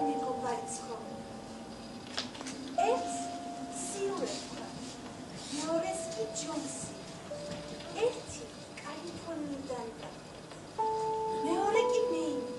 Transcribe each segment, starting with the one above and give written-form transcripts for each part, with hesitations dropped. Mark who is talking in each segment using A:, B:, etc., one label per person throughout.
A: მეგობარი ცხოვრება. ერთ სილვერს თქვა, მეორეს კი ჯონსი. ერთი კალიფორნიიდან და მეორე კი მეინი.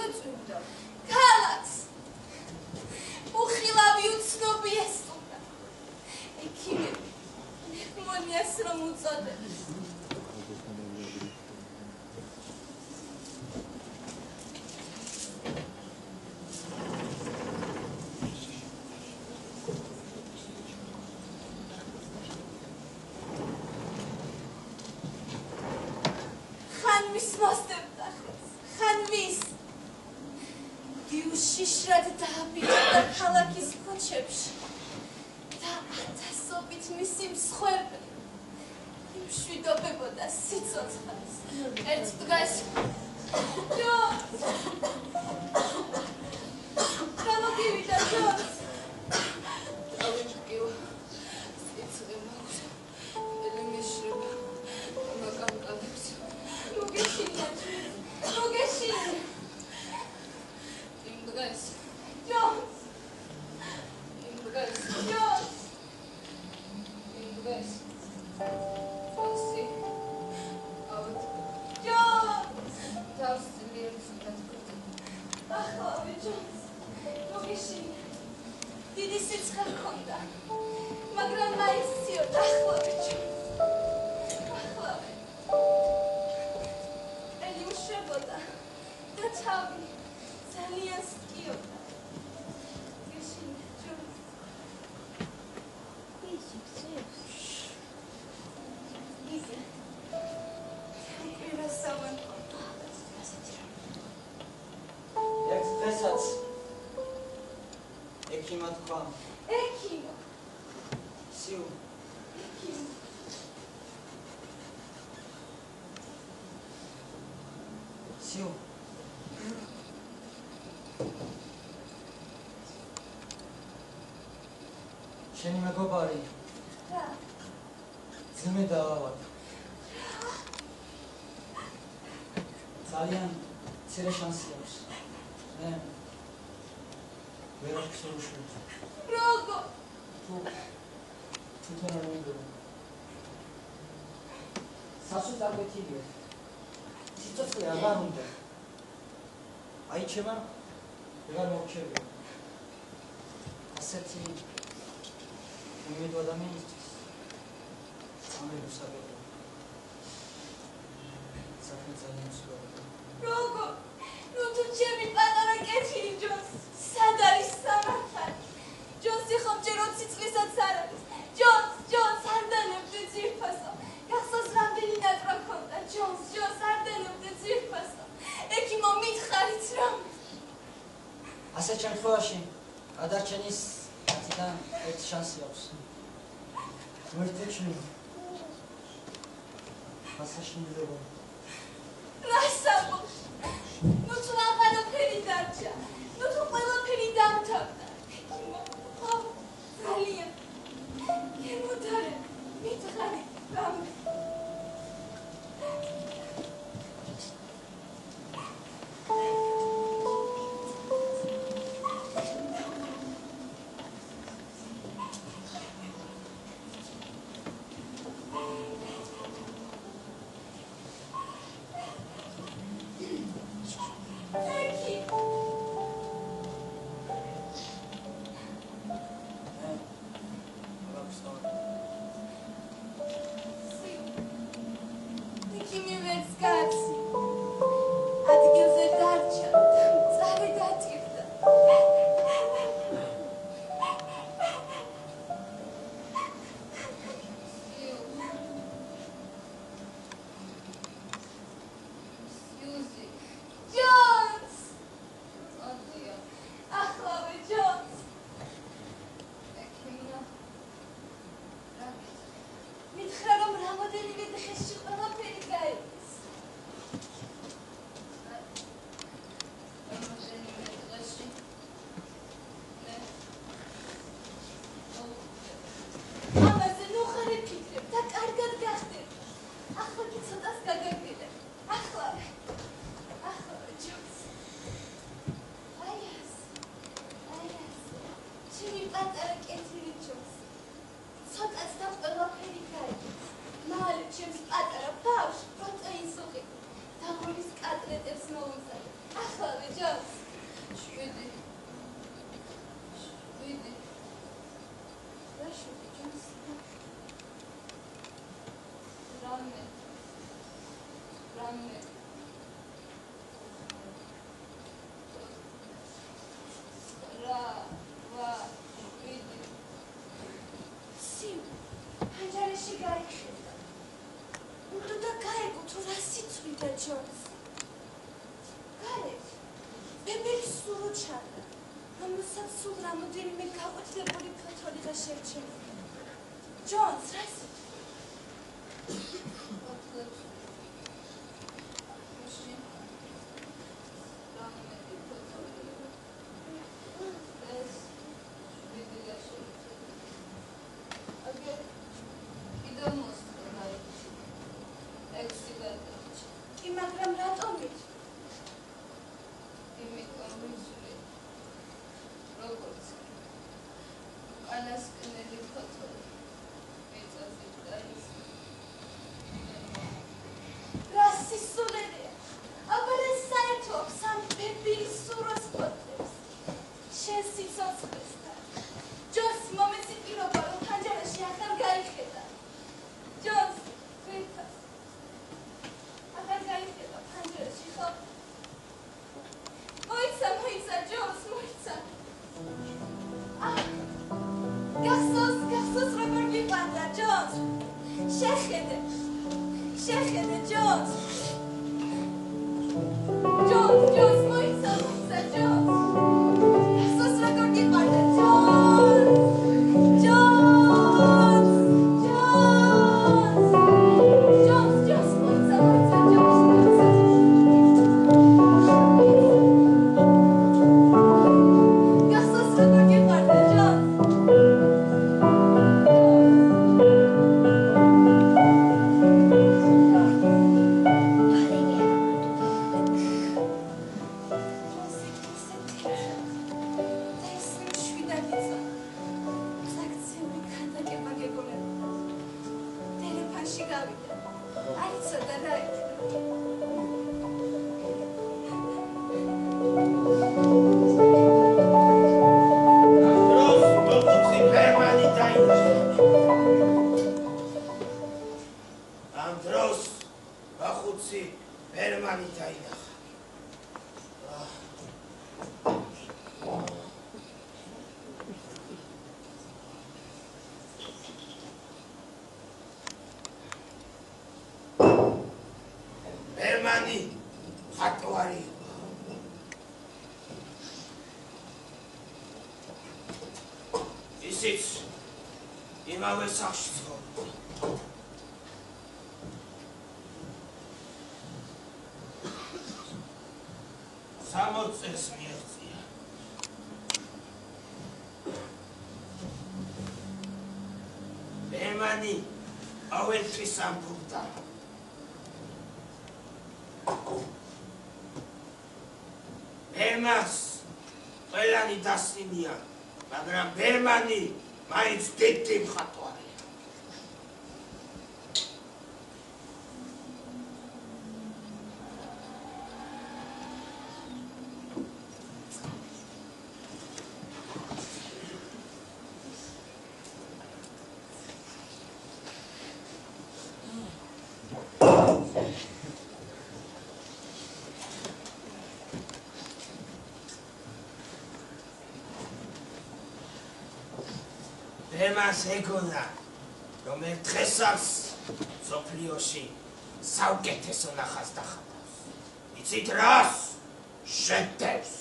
A: მოწვევდა ქალაქს უხილავი უცნობი ესტუმრა ექიმები მონიას რომ უწოდებს
B: შენი მეგობარი
A: რა
B: ძმე დავავად ძალიან მცირე შანსი აქვს მე ვერ აქვს უშუალოდ
A: როგორ
B: თვითონ არ მეგობარი სასუს დაგვეთილია სიცოცხლე აღარ უნდა აიჩება ვეღარ მოგჩებია ასეთი umedwa administris ამერიკა საბჭოთა ძალიან სულ
A: როგორ ნუ თუ ჩემი პატარა კეთილი ჯონს სად არის სამართალი ჯონსი ხომ ჯერ 20 წლისაც არ არის ჯონს არ დანებდე ძირფასო გახსოვს რამდენი ნატრა ქონდა ჯონს არ დანებდე ძირფასო ექიმო მითხარით რომ
B: ასეთ შემთხვევაში გადარჩენის თან ერთ შანსი აქვს. მოიწეჩნი. ასაშინდება.
A: რასაბო? ნუ თუ აღარაფერი დარჩა. ნუ თუ ყველაფერი დამთავრდა. ძალიან. გემოდარე. მითხარი რამე. ჩანდა, რომელსაც სულ რამოდენიმე გაყოჩლებული ფოთოლიღა შერჩენილი. ჯონს, რას კი მაგრამ რატომით?
C: იმიტომ ვიცი როგორც უკანასკნელი ფოთოლი მიწაზე დაისხა.
A: რა სისულელია! აბა რა საერთო აქვს ამ ბებიის სუროს ფოთლებს? შენ სიცოცხლესთან. ჯონს მომეცი პირობა, რომ ფანჯარაში აღარ გაიხედა. ჯონს, გვითხავს. აღარ გაიხედა ფანჯარაში, ხო? მოიცა, ჯონს, მოიცა. გახსოვს როგორ გიყვარდა, ჯონს. შეხედე, ჯონს. ჯონს, მოიცა, ჯონს. გახსოვს როგორ გიყვარდა, ჯონს.
D: იმავე სახლში ცხოვრობდა. სამოც წელს მიაღწია. ბერმანი ყოველთვის ამბობდა. ბერმანს ყველანი დასწინია, მაგრამ ბერმანი მაინც დიდი მხატვარია. ბერმანს ეგონა, რომ ერთ დღესაც სოფლიოში საუკეთესო ნახაზს დახატავს. იცით რას? შედევს.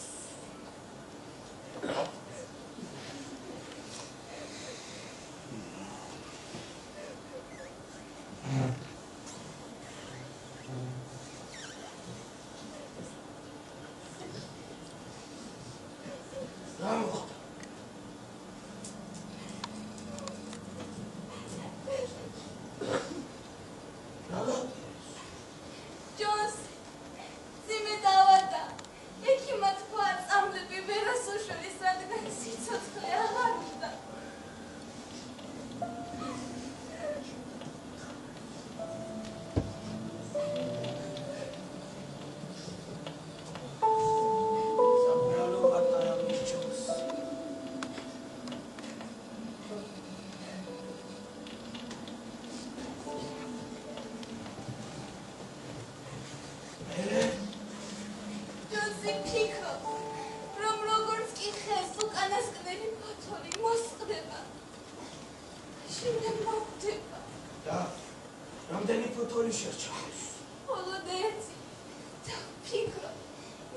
A: Pico,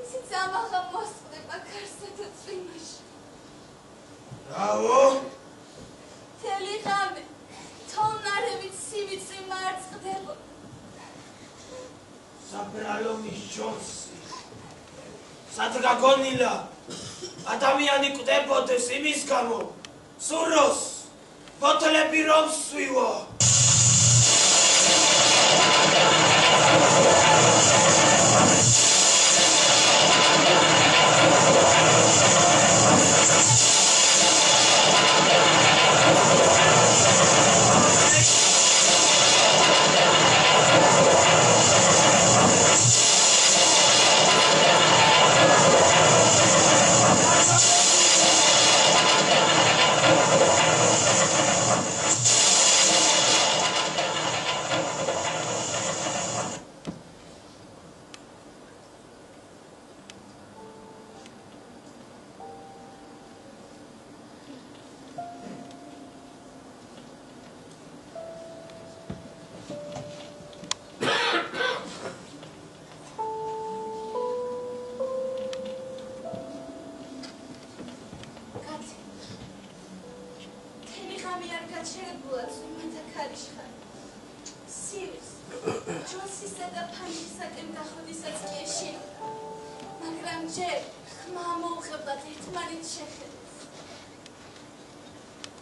A: isi țama că mă spune, măcar să te
D: რავო?
A: მთელი ღამე თოვნარებით სივიწი მარწყდება.
D: საბრალომის ჯონსი. სად გაგონილა? ადამიანი კვდებოდეს იმის გამო, სუროს, ფოთლები რომ სვივო.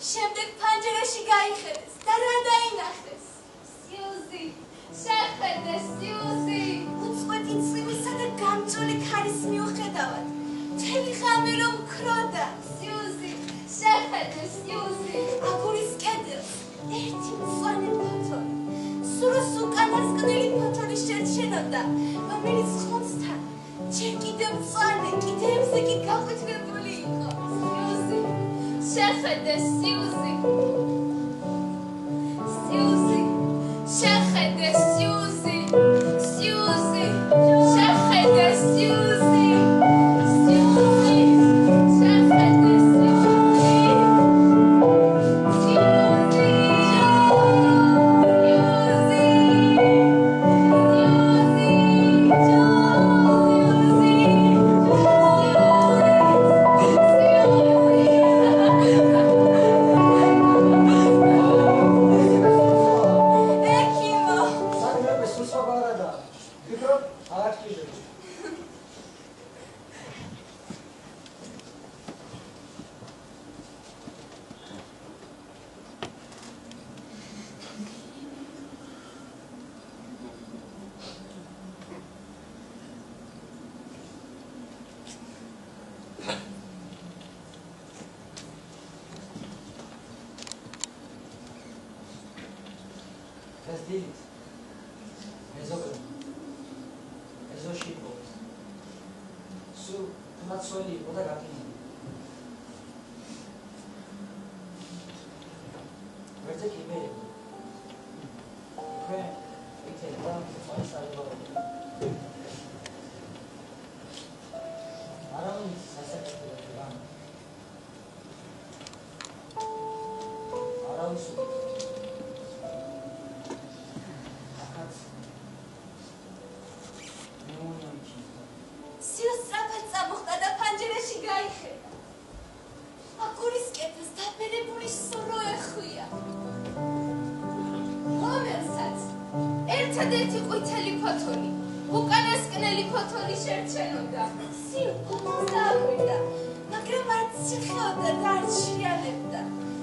A: შემდეგ ფანჯერაში გაიხედეს და რა დაინახეს?
C: სიუზი, შეხედე სიუზი.
A: უწყვეტი წვიმისა და გამჭოლი ქარის მიუხედავად, მთელი ღამე რომ ქროდა.
C: სიუზი, შეხედე სიუზი.
A: აგურის კედელს ერთი მწვანე ფოთოლი, სუროს უკანასკნელი ფოთოლი შერჩენოდა, რომელიც ხოცთან ჯერ კიდევ მწვანე, კიდეებზე კი გაყვითრებული იყო.
C: სიუზი, შეხედე სიუზი. სიუზი, შეხედე სიუზი. სიუზი, შეხედე სიუზი. სიუზი, შეხედე სიუზი.
B: ეს დილით ეზო შიპოს სულ თუნდაც იყო და გაკინული ვერზე კი მე ქვე ითედა წვანის არიბავდა არავინ სასაკეთებია არავინ სულ
C: ერთადერთი ყვითელი ფოთოლი, უკანასკნელი ფოთოლი შერჩენოდა.
A: სიუ დააკვირდა, მაგრამ არც შეხედა და არც შეანებდა.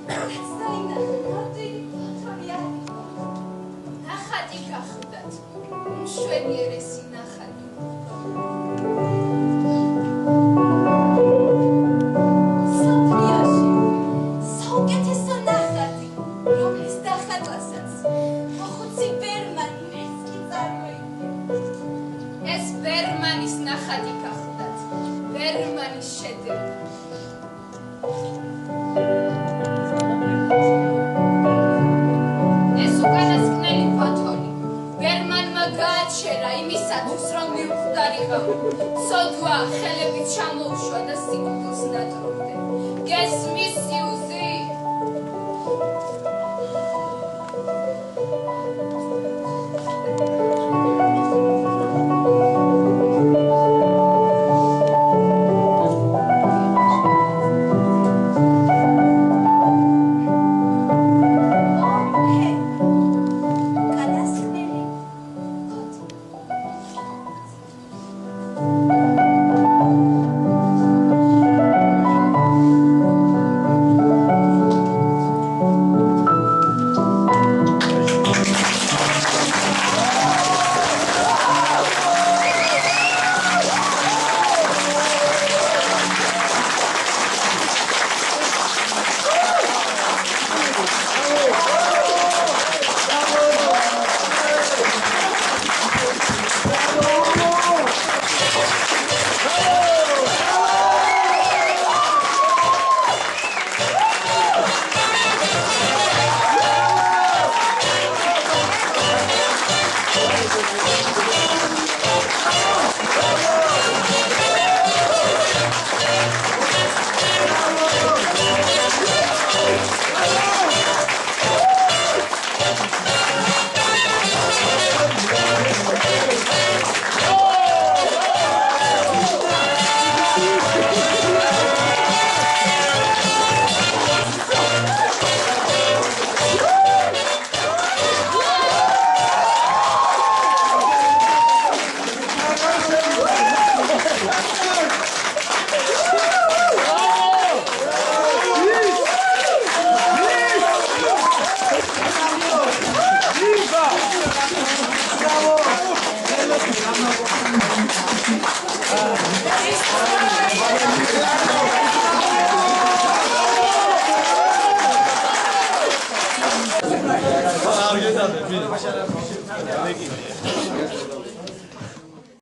A: რაც დაინახა, ნამდვილი ფოთოლი არ იყო.
C: ნახატი გახდათ, უმშვენიერესი ნახატი.
A: სოფლიოში საუკეთესო ნახატი, რომლის დახატვასაც მოხუცი ბერმანი ვერც კი წარმოიდგენს.
C: ეს ბერმანის ნახატი გახდათ, ბერმანის შედევრი. ეს უკანასკნელი ფოთოლი ბერმანმა გააჩერა იმისათვის, რომ მიუხვდარიყავ. სოდვა ხელებით ჩამოუშვა და სიკვდილს ნატრობდე. გესმის სიუზი?